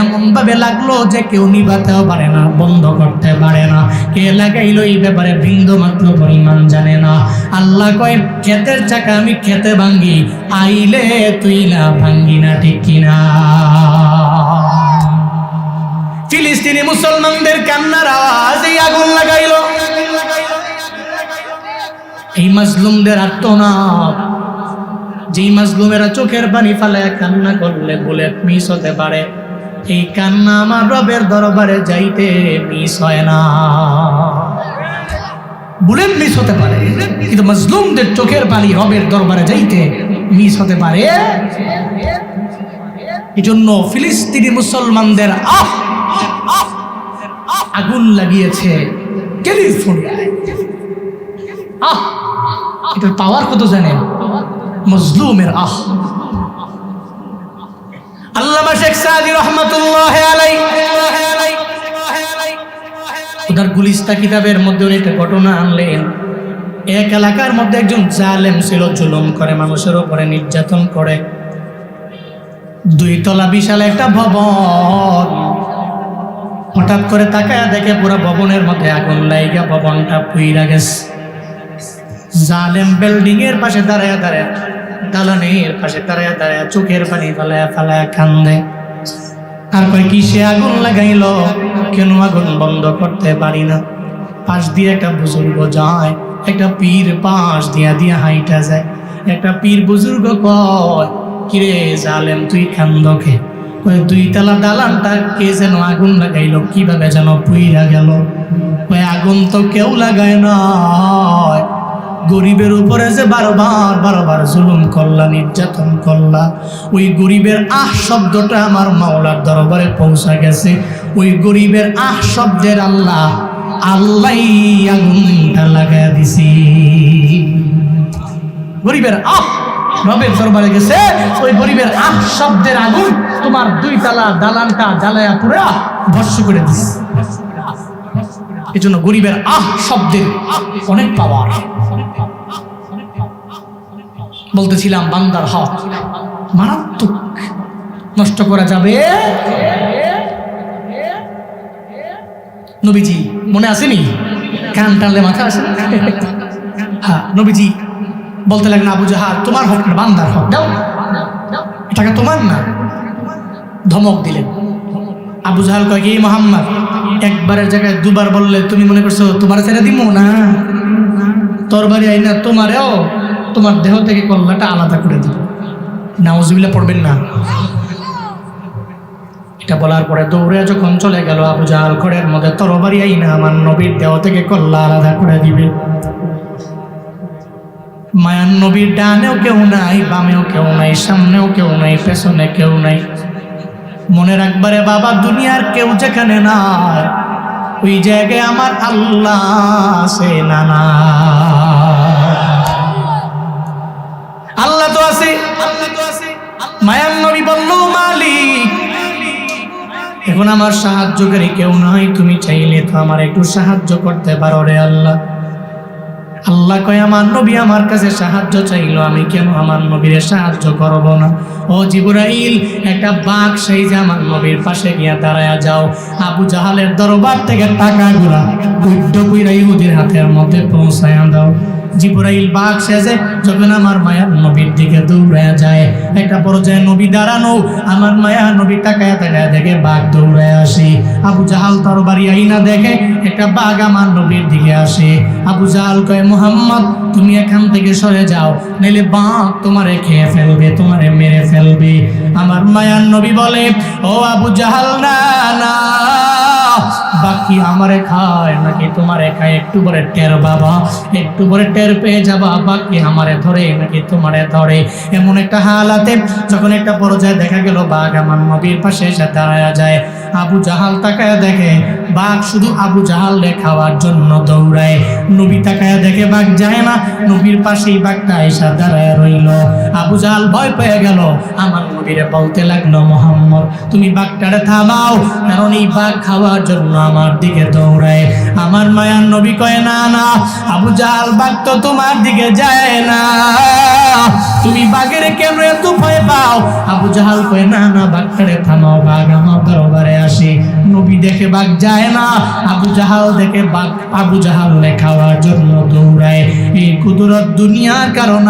এমন ভাবে লাগলো যে কেউ নিভাতেও পারে না, বন্ধ করতে পারে না। কে লাগাইলো এই ব্যাপারে বিন্দু মাত্র পরিমাণ জানে না। আল্লাহ কয়, ক্ষেতের চাকা আমি খেতে ভাঙ্গি, আইলে তুই না ভাঙ্গি না, ঠিক কিনা? ফিলিস্তিনি মুসলমানদের কান্নার আওয়াজ এই আগুন লাগাইলো। এই মাজলুমদের আর্তনাদ, যেই মাজলুমেরা চোখের পানি ফালায় কান্না করলে বুলেট মিস হতে পারে, এই কান্না আমার রবের দরবারে যাইতে মিস হয় না। বুলেট মিস হতে পারে, কিন্তু মাজলুমদের চোখের পানি রবের দরবারে যাইতে মিস হতে পারে। এই জন্য ফিলিস্তিনি মুসলমানদের আগুন লাগিয়েছে ক্যালিফোর্নিয়ায়। এটার পাওয়ার কত জানেন? মজলুমের আল্লামা শেখ সাদি রহমাতুল্লাহ আলাইহি ওনার গুলিস্তা কিতাবের মধ্যে উনি একটা ঘটনা আনলেন। এক এলাকার মধ্যে একজন জালেম ছিল, জুলুম করে, মানুষের উপরে নির্যাতন করে। 2 তলা বিশাল একটা ভবন, হঠাৎ করে তাকায়া দেখে পুরো ভবনের মধ্যে আগুন লাইগা ভবনটা পুইরা গেছে। জালেম বিল্ডিং এর পাশে দাঁড়ায়া দালানের পাশে দাঁড়ায়া চোখের পানি ফালায়া কান্দে। আর কয়, কিসে আগুন লাগাইলো, কেন আগুন বন্ধ করতে পারি না? পাশ দিয়ে একটা বুজুর্গ যায়, একটা পীর পাশ দিয়া দিয়া হাইটা যায়। একটা পীর বুজুর্গ কয়, কিরে জালেম তুই কান্দকে? কয় 2 তলা দালানটা কে যেন আগুন লাগাইলো, কিভাবে যেন পুইরা গেল। কয় আগুন তো কেউ লাগায় না, গরিবের উপরে যে বারবার জুলুম করলা, নির্যাতন করলা, ওই গরিবের আহ শব্দটা আমার মাওলার দরবারে পৌঁছা গেছে। ওই গরিবের আহ শব্দের আল্লাহ আগুনটা লাগায় দিছি। গরিবের আহ রবের দরবারে গেছে, ওই গরিবের আহ শব্দের আগুন তোমার 2 তলা দালানটা জ্বালায়া পুরা ভস্ম করে দিছে। এই জন্য গরিবের আহ শব্দের অনেক পাওয়ার। বলতেছিলাম বান্দার হক মারাত্মক, নষ্ট করা যাবে। নবীজি মনে আসেনি? কান টানলে মাথা আসে না? হ্যাঁ, নবীজি বলতে লাগলেন, আবু জাহাল তোমার হক না, বান্দার হক দাও, এটাকে তোমার না। ধমক দিলেন। আবু জাহাল কয় কি, মোহাম্মদ একবারের জায়গায় 2 বার বললে তুমি মনে করছো তোমার ছেড়ে দিব না? তরবারি আইনা তোমারেও তোমার দেহ থেকে কল্লাটা আলাদা করে দিব। নাউজুবিল্লাহ পড়বেন না। এটা বলার পরে দৌড়ে যখন চলে গেল, আবু জাহাল ঘরের মধ্যে তরবারি আইনা আমার নবীর দেহ থেকে কল্লা আলাদা করে দিবে। মায়ার নবীর ডানেও কেউ নাই, বামেও কেউ নাই, সামনেও কেউ নাই, পেছনে কেউ নাই। মনে রাখবারে বাবা, দুনিয়ার কেউ যেখানে নাই, ওই জায়গায় আমার আল্লাহ আছে না? না, আল্লাহ তো আছে। মায়ার নবী বলল, মালিক এখন আমার সাহায্যকারী কেউ নাই, তুমি চাইলে তো আমার একটু সাহায্য করতে পারো রে আল্লাহ। আল্লাহ কয়, আমার নবী আমার কাছে সাহায্য চাইলো, আমি কেন আমার নবীর সাহায্য করব না? ও জিবরাইল, একটা বাঘ সেই যে আমার নবীর পাশে গিয়া দাঁড়ায়া যাও, আবু জাহালের দরবার থেকে টাকাগুলা গুড্ড কইরা ইহুদির হাতের মধ্যে পৌঁছায়া দাও। জিবরাইল বাঘ সেজে যখন আমার মায়ার নবীর দিকে দৌড়ায়া যায়, একটা পর্যায়ে নবী দাঁড়ানো, আমার মায়ার নবী তাকায়া তাকায়া দেখে বাঘ দৌড়ায় আসে। আবু জাহাল তরবারি আইনা দেখে একটা বাঘ আমার নবীর দিকে আসে। আবু জাহাল কয়, মুহাম্মদ তুমি এখান থেকে সরে যাও, নাইলে বাঘ তোমারে খেয়ে ফেলবে, তোমারে মেরে ফেলবে। আমার মায়ার নবী বলে, ও আবু জাহাল, না না, বাকি আমারে খায় নাকি তোমারে খায়, একটু পরে টের বাবা, একটু পরে টের পেয়ে যাবা, বাকি আমারে ধরে নাকি তোমারে ধরে। এমন একটা হালাতে যখন একটা পর্যায়ে দেখা গেল বাঘ আমার নবীর পাশে এসে দাঁড়ায়া যায়, আবু জাহাল তাকায়া দেখে বাঘ শুধু আবু জাহালকে খাওয়ার জন্য দৌড়ায়। নবী তাকায়া দেখে বাঘ যায় না, নবীর পাশেই বাঘটা এসে দাঁড়ায় রইল। আবু জাহাল ভয় পেয়ে গেল, আমার নবীরে বলতে লাগলো, মুহাম্মদ তুমি বাঘটারে থামাও, কারণ এই বাঘ খাওয়ার জন্য আমার দিকে দৌড়ায়। আমার মায়ার নবী কয়, না না আবু জাহাল, বাঘ তো তোমার দিকে যায় না, তুমি বাঘের কেন এত ভয় পাও? আবু জাহাল কয়, না না বাঘটারে থামাও, বাঘ আমার দরবারে আসে। নবী দেখে বাঘ যায় না, আবু জাহাল দেখে বাঘ আবু জাহাল খাওয়ার জন্য দৌড়ায়। এই কুদরত দুনিয়ার কারণ,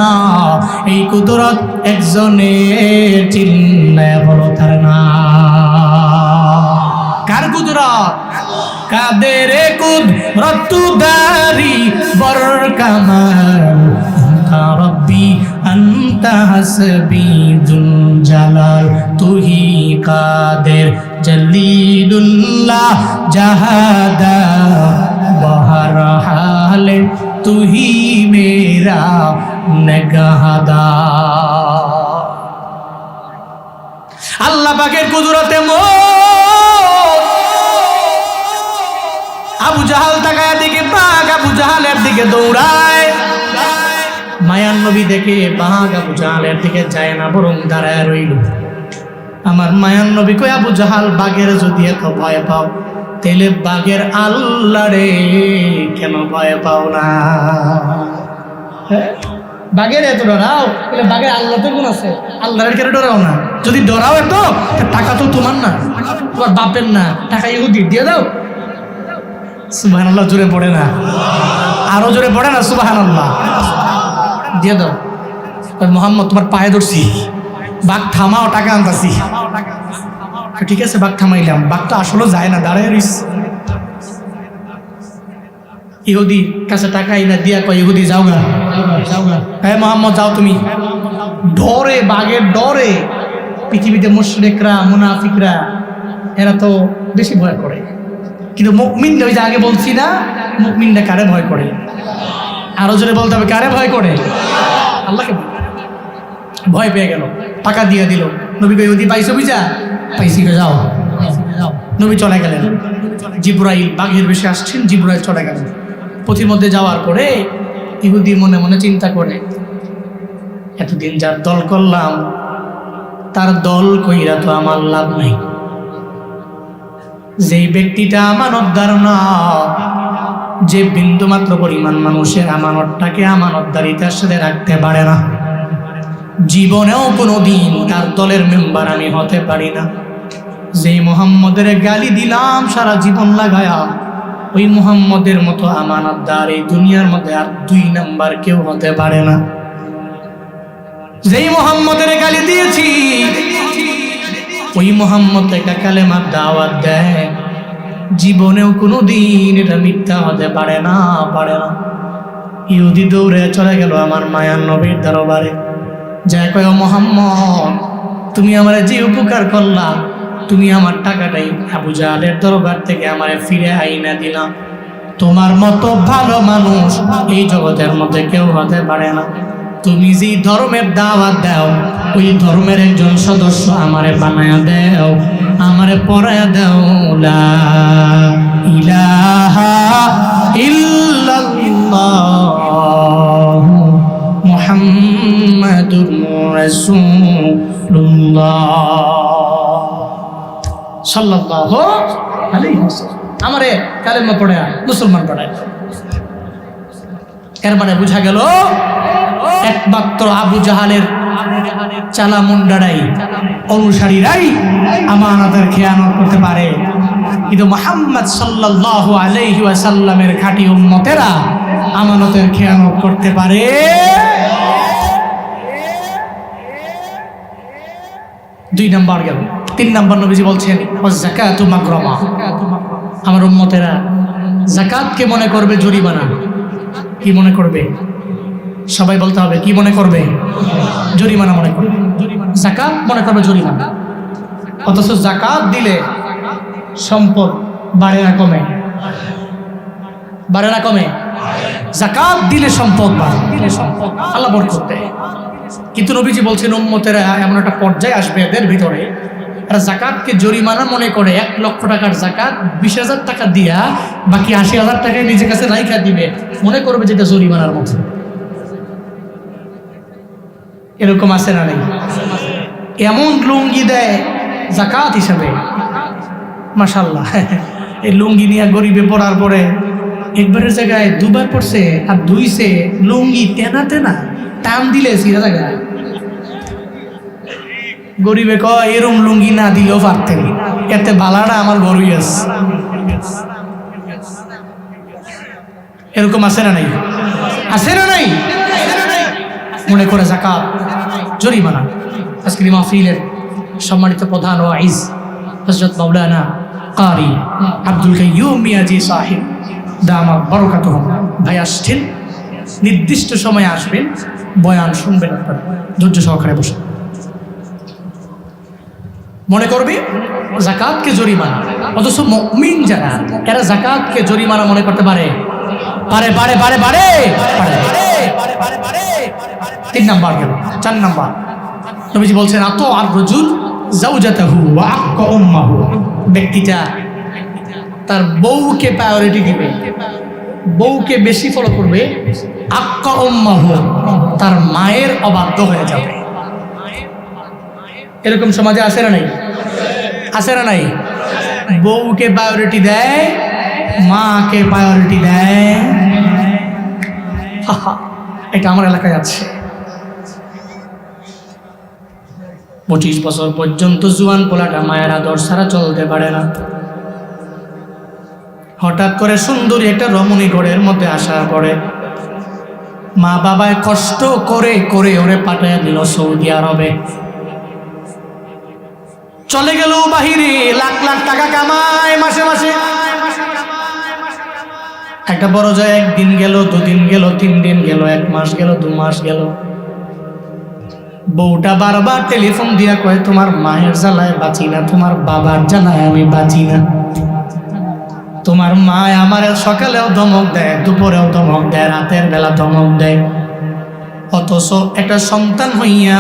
এই কুদরত একজনের, চিল্লায় বলো তার না। কার কুদরত? কাদের কুদরত দারি বর কামাল, রব্বি আনতা হাসবি জুল জালাল, তুহি কাদের জলিলুল্লাহ জাহাদা বহর হালে, তুহি মেরা নগহদা। আল্লাহ পাকের কুদরতে আবু জাহাল তাকায় দিকে বাঘ আবু জাহালের দিকে দৌড়ায়। মায়ার নবী দেখে বাঘ আবু জাহালের দিকে যায় না, বরং দাঁড়ায় রইল। আমার মায়ার নবী কই, আবু জাহাল বাঘের যদি এত ভয় পাও, তাহলে বাঘের আল্লাহ রে কেন ভয় পাও না? বাঘের এত ডরাও, তাহলে বাঘের আল্লাহ তো গুণ আছে, আল্লাহর কেন ডরাও না? যদি ডরাও এত, টাকা তো তোমার না, তোমার বাপের না, টাকা ইহুদি দিয়ে দাও। সুবহানাল্লাহ জোরে পড়ে না? আরো জোরে পড়ে না সুবহানাল্লাহ? দিয়ে দাও। মুহাম্মদ তোমার পায়ে ধরছি, বাঘ থামাও, টাকা আনতাছি। ঠিক আছে বাঘ থামাইলাম, বাঘ তো আসলে যায় না, দাঁড়ায় রইছে। ইহুদি কাছে টাকা না দিয়া কয়, ইহুদি যাও গা, হ্যাঁ মোহাম্মদ যাও তুমি। ডরে, বাঘের ডরে পৃথিবীতে মুশরিকরা মুনাফিকরা এরা তো বেশি ভয় করে, কিন্তু মুমিন, ওই যে আগে বলছি না, মুমিনরা কারে ভয় করে? আরো জোরে বলতে হবে, কারে ভয় করে? আল্লাহকে। ভয় পেয়ে গেল, টাকা দিয়ে দিল। নবী কই, ইহুদি পাইছো বুঝা? পাইছি, যাও। নবী চলে গেলেন। জিবরাইল বাঘের বেশে আসছেন, জিবরাইল চলে গেলেন। পথির মধ্যে যাওয়ার পরে ইহুদি মনে মনে চিন্তা করে, এতদিন যার দল করলাম তার দল কইরা তো আমার লাভ নাই। যেই ব্যক্তিটা আমানতদার না, যে বিন্দুমাত্র পরিমাণ মানুষের আমানতটাকে আমানতদারিতার সাথে রাখতে পারে না, জীবনেও কোনোদিন তার দলের মেম্বার আমি হতে পারি না। যেই মুহাম্মদের গালি দিলাম সারা জীবন লাগায়া, ওই মুহাম্মদের মতো আমানতদার এই দুনিয়ার মধ্যে আর 2 নাম্বার কেউ হতে পারে না। যেই মুহাম্মদের গালি দিয়েছি, ওই মুহাম্মদ একটা কালেমার দাওয়াত দেয়, জীবনেও কোনোদিন এটা মিথ্যা হতে পারে না, পারে না। ইহুদি দৌড়ে চলে গেল আমার মায়ার নবীর দরবারে, যা কয়, মুহাম্মদ তুমি আমার যে উপকার করলা, তুমি আমার টাকাটাই আবু জাহেলের দরবার থেকে আমারে ফিরে আইনা দিলা। তোমার মতো ভালো মানুষ এই জগতের মধ্যে কেউ হতে পারে না। তুমি যে ধর্মের দাওয়াত দাও, ওই ধর্মের একজন সদস্য আমারে বানায়া দাও, আমারে পড়ায়া দাও লা ইলাহা ইল্লাল্লাহ মুহাম্মাদুর রাসূলুল্লাহ সাল্লাল্লাহু আলাইহি ওয়াসাল্লাম। আমারে কালেমা পড়ায়া মুসলমান পড়ায়। এর মানে বুঝা গেল একমাত্র আবু জাহালের চালা মুন্ডারাই, অনুসারীরাই আমানতের খেয়ানত করতে পারে, কিন্তু মুহাম্মদ সাল্লাল্লাহু আলাইহি ওয়াসাল্লামের খাঁটি উম্মতেরা আমানতের খেয়ানত করতে পারে। 2 নাম্বার গেল। 3 নাম্বার নবীজি বলছেন, যাকাতু মাগরামা। আমার উম্মতেরা যাকাতকে মনে করবে জরিমানা। কি মনে করবে? সবাই বলতে হবে, কি মনে করবে? জরিমানা মনে করবে। যাকাত মনে করবে জরিমানা। অথচ যাকাত দিলে সম্পদ বাড়ে না কমে? বাড়ে না কমে? যাকাত দিলে সম্পদ বাড়ে, আল্লাহ বরকত দেয়। কিন্তু নবীজি বলছেন, উম্মতেরা এমন একটা পর্যায়ে আসবে এদের ভিতরে, এরা যাকাতকে জরিমানা মনে করে 1 লক্ষ টাকার যাকাত 20,000 টাকা দিয়া বাকি 80,000 টাকায় নিজের কাছে রাইখা দিবে, মনে করবে যেটা জরিমানার মতো। এরকম আছে না নেই? এমন লুঙ্গি দেয় যাকাত হিসাবে, মাশাআল্লাহ। এই লুঙ্গি নিয়ে গরিবে পড়ার পরে একবারের জায়গায় 2 বার পড়ছে, আর 2 লুঙ্গি তেনা তেনা টান দিলে সিরা জায়গায়। গরিবে কয়, এরম লুঙ্গি না দিলেও পারতেন, এতে বালাটা আমার গরুই আছে। এরকম আছে না নাই? আছে না নাই? মনে করে যাকাত জরিমানা। আজকের মাহফিলের সম্মানিত প্রধান ওয়াইজ হযরত মাওলানা কারি আব্দুল কাইয়ুম মিয়াজি সাহেব দামাত বারাকাতুহুম ভাই আসছেন। নির্দিষ্ট সময়ে আসবেন, বয়ান শুনবেন, আপনারা ধৈর্য সহকারে বসে। মনে করবে যাকাতকে জরিমানা, অথচ মুমিন যারা, এরা যাকাতকে জরিমানা মনে করতে পারে? পারে পারে পারে পারে পারে। 3 নাম্বার গেল। 4 নাম্বার নবীজি বলছেন, আতো আর রাজুল যাওজাতাহু ওয়া আক্কা উম্মাহু। ব্যক্তিটা তার বউকে প্রায়োরিটি দিবে, বউকে বেশি ফলো করবে। আক্কা উম্মাহু, তার মায়ের অবাধ্য হয়ে যাবে। এরকম সমাজে আছে না নাই? আছে না নাই? বউকে প্রায়োরিটি দেয়, মাকে প্রায়োরিটি দেয়। এটা আমার এলাকায় আছে। 25 বছর পর্যন্ত জুয়ান পোলাটা মায়ের আদর ছাড়া চলতে পারে না। হঠাৎ করে সুন্দরী একটা রমণী ঘরের মধ্যে আসার পরে মা বাবায় কষ্ট করে করে ওরে পাঠাইয়া দিল সৌদি আরবে। চলে গেল বাহিরে, লাখ লাখ টাকা কামায় মাসে মাসে। একটা বড় যায়, একদিন গেল, দুদিন গেল, 3 দিন গেল, 1 মাস গেল, 2 মাস গেল। বউটা বারবার টেলিফোন দিয়া কয়, তোমার মায়ের জ্বালায় বাঁচি না, তোমার বাবার জ্বালায় আমি বাঁচি না। তোমার মা আমার সকালেও ধমক দেয়, দুপুরেও ধমক দেয়, রাতের বেলা ধমক দেয়। অথচ একটা সন্তান হইয়া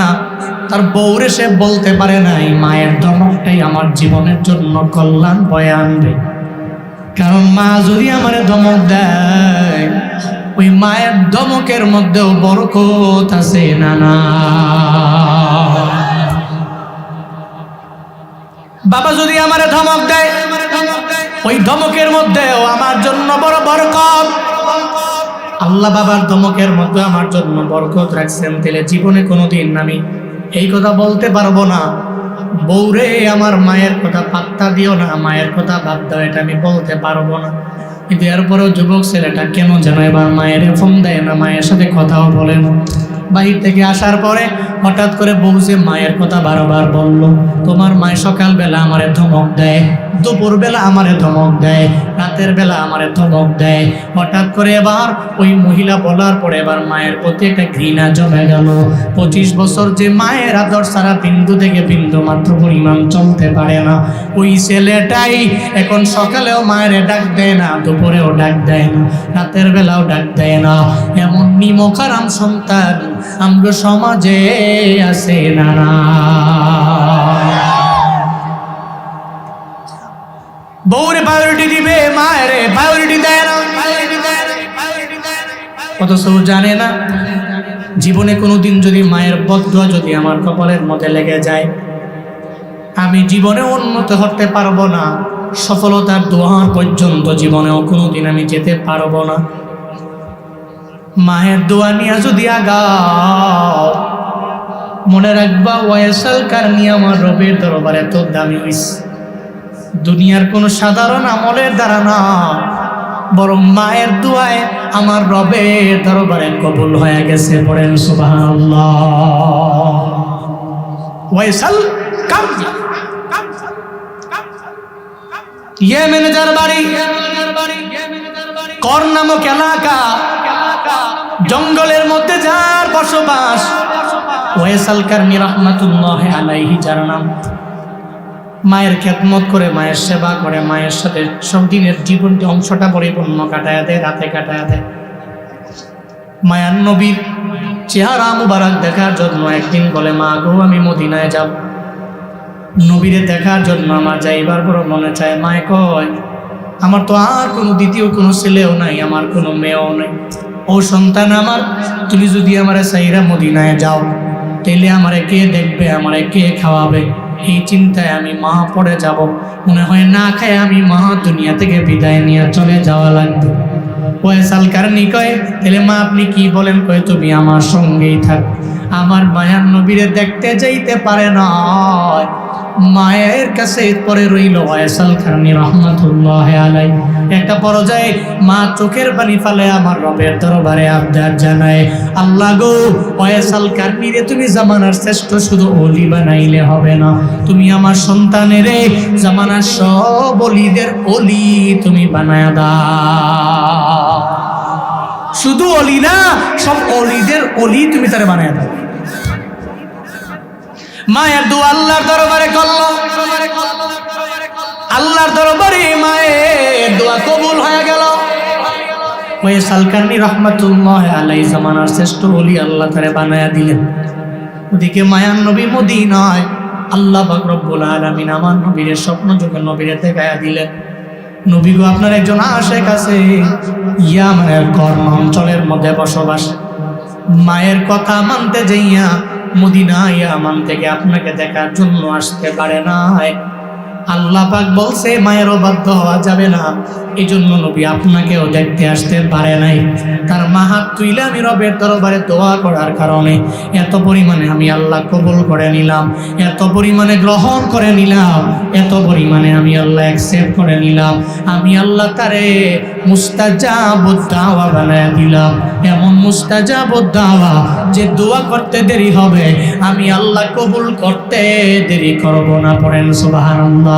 তার বউরে সে বলতে পারে নাই, মায়ের ধমকটাই আমার জীবনের জন্য কল্যাণ বয়ে আনবে। কারণ মা যদি আমারে ধমক দেয়, ওই মায়ের ধমকের মধ্যেও বরকত আছে না না। বাবা যদি আমারে ধমক দেয়, ওই ধমকের মধ্যেও আমার জন্য বড় বরকত। আল্লাহ বাবার ধমকের মধ্যে আমার জন্য বরকত রাখছেন। তাহলে জীবনে কোনোদিন আমি এই কথা বলতে পারবো না, বউরে আমার মায়ের কথা পাত্তা দিও না, মায়ের কথা বাদ দাও, এটা আমি বলতে পারবো না। কিন্তু এরপরেও যুবক ছেলেটা কেন যেন এবার মায়ের ফোন দেয় না, মায়ের সাথে কথাও বলে না। বাহির থেকে আসার পরে হঠাৎ করে বউ যে মায়ের কথা বারবার বলল, তোমার মায়ের সকালবেলা আমারে ধমক দেয়, দুপুর বেলা আমারে ধমক দেয়, রাতের বেলা আমারে ধমক দেয়। হঠাৎ করে এবার ওই মহিলা বলার পরে এবার মায়ের প্রতি একটা ঘৃণা জমে গেল। 25 বছর যে মায়ের আদর সারা বিন্দু থেকে বিন্দু মাত্র পরিমাণ চলতে পারে না, ওই ছেলেটাই এখন সকালেও মায়ের ডাক দেয় না, দুপুরেও ডাক দেয় না, রাতের বেলাও ডাক দেয় না। এমন নিমখারাম সন্তান আমরা সমাজে আছে না না। বউরে প্রায়োরিটি দিবে, মায়ের প্রায়োরিটি দেয় না। অথচ জানে না জীবনে কোনোদিন যদি মায়ের বদদুয়া যদি আমার কপালের মধ্যে লেগে যায়, আমি জীবনে উন্নত হতে পারবো না, সফলতার দোয়ার পর্যন্ত জীবনেও কোনোদিন আমি যেতে পারবো না। মায়ের দোয়া নিয়ে যদি আগাও, মনে রাখবা ওয়াইসাল কারণী আমার রবের দরবারে তো দামি হইছে। দুনিয়ার কোনো সাধারণ আমলের দ্বারা না, বরং মায়ের দোয়ায় আমার রবের দরবারে কবুল হয়ে গেছে। পড়েন সুবহানাল্লাহ। ওয়াইসাল কারণী ইয়েমেনে যার বাড়ি, কর নামক এলাকা, জঙ্গলের মধ্যে যার বসবাস, ওয়াইসাল কারণী রাহমাতুল্লাহি আলাইহি যার নাম। মায়ের খেদমত করে, মায়ের সেবা করে, মায়ের সাথে সব দিনের জীবন অংশটা পরিপূর্ণ কাটায় দেয়, রাতে কাটায় দেয়। মায়ার নবীর চেহারা মুবারক দেখার জন্য একদিন বলে, মা গো আমি মদিনায় যাব, নবীরে দেখার জন্য আমার যাইবার বড় মনে চায়। মায়ে কয়, আমার তো আর কোনো দ্বিতীয় কোনো ছেলেও নাই, আমার কোনো মেয়েও নাই। ও সন্তান আমার, তুমি যদি আমারে সাইরা মদিনায় যাও, তাইলে আমারে কে দেখবে, আমারে কে খাওয়াবে? এই চিন্তায় আমি মা পড়ে যাব। মনে হয় না খায় আমি মা দুনিয়া থেকে বিদায় নিয়ে চলে যাওয়া লাগবে। ওয়াইসাল কারণী কয়, তাহলে মা আপনি কি বলেন? কয়, তুমি আমার সঙ্গেই থাক। আমার মায়ার নবীরে দেখতে যাইতে পারে না, মায়ের কাছে পরে রইল ওয়াইসাল কারণী রাহমাতুল্লাহি আলাইহি। একটা পর্যায়ে মা চোখের পানি ফেলে আমার রবের দরবারে আবদার জানায়, আল্লাহ গো, ওয়াইসাল কারণীরে তুমি জামানার শ্রেষ্ঠ শুধু ওলি বানাইলে হবে না, তুমি আমার সন্তানের জামানার সব ওলিদের ওলি তুমি বানায়া দাও। শুধু ওলি না, সব ওলিদের ওলি তুমি তারে বানায়া দাও। মায়ের দোয়া আল্লাহর দরবারে করল, আল্লাহর দরবারে মায়ের দোয়া কবুল হয়ে গেল। ওয়াইসাল কারণী রাহমাতুল্লাহি আলাইহি জামানার শ্রেষ্ঠ ওলি আল্লাহ তারে বানায়া দিলেন। ওদিকে মায়ার নবী মদিনায়, আল্লাহ পাক রব্বুল আলামিন আমার নবীর স্বপ্ন যুগে নবীরে দেখায়া দিলেন, নবী গো আপনার একজন আশেক আছে, ইয়ামানের কর্ম অঞ্চলের মধ্যে বসবাস। মায়ের কথা মানতে যাইয়া মদিনা ইয়ামান থেকে আপনাকে দেখার জন্য আসতে পারে না। আল্লাহ পাক বলছে মায়েরও বাধ্য হওয়া যাবে না, এই জন্য নবী আপনাকেও দেখতে আসতে পারে নাই। তার মা হাত তুইলে আমি রবের দরবারে দোয়া করার কারণে এত পরিমাণে আমি আল্লাহ কবুল করে নিলাম, এত পরিমাণে গ্রহণ করে নিলাম, এত পরিমাণে আমি আল্লাহ অ্যাকসেপ্ট করে নিলাম। আমি আল্লাহ তারে মুস্তাজাবুদ দাওয়া বানায় দিলাম, এমন মুস্তাজাবুদ দাওয়া যে দোয়া করতে দেরি হবে, আমি আল্লাহ কবুল করতে দেরি করব না। পড়েন সুবহানাল্লাহ।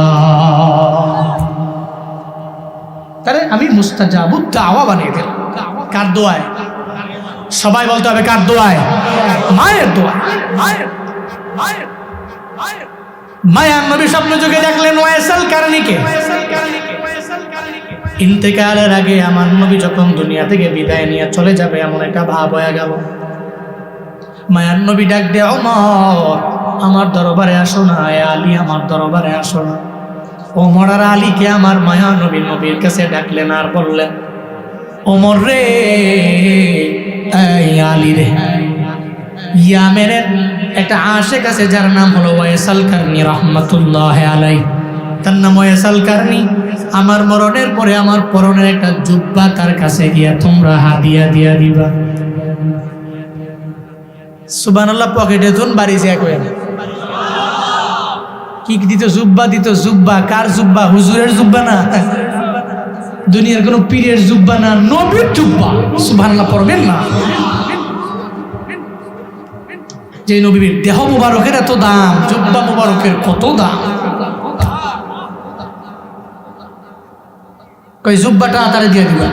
তারে আমি মুস্তাজাবুদ দাওয়া বানিয়ে দিলাম। কার দোয়ায়? সবাই বলতে হবে কার দোয়ায়? মায়ের দোয়ায়। মায়ার নবী স্বপ্ন যুগে দেখলেন ওয়াইসাল কারণীকে। ইন্তেকালের আগে আমার নবী যখন দুনিয়া থেকে বিদায় নিয়ে চলে যাবে এমন একটা ভাব হয়ে গেল। মায়ার নবী ডাক দে, ওমর আমার দরবারে আসো না, আলী আমার দরবারে আসো না। ওমর আর আলীকে আমার মায়া নবী নবীর কাছে ডাকলেন আর বললেন, ওমর রে, এই আলী রে, ইয়ামেনের একটা আশেক আছে যার নাম হলো ওয়াইসাল কারনী রাহমাতুল্লাহ আলাইহি। তার নাম ওয়াইসাল কারনী। আমার মরণের পরে আমার পরনের একটা জুব্বা তার কাছে গিয়া তোমরা হাদিয়া দিয়া দিবা। সুবহানাল্লাহ। পকেটে ধুন বাড়ি যায় কই কি দিত? জুব্বা দিত। জুব্বা কার জুব্বা? হুজুরের জুব্বা না, দুনিয়ার কোন পীরের জুব্বা না, নবীর জুব্বা। সুবহানাল্লাহ পড়বেন না? যে নবীর দেহ মুবারকের এত দাম, জুব্বা মুবারকের কত দাম। কই জুব্বাটা তারে দিয়ে দিবা।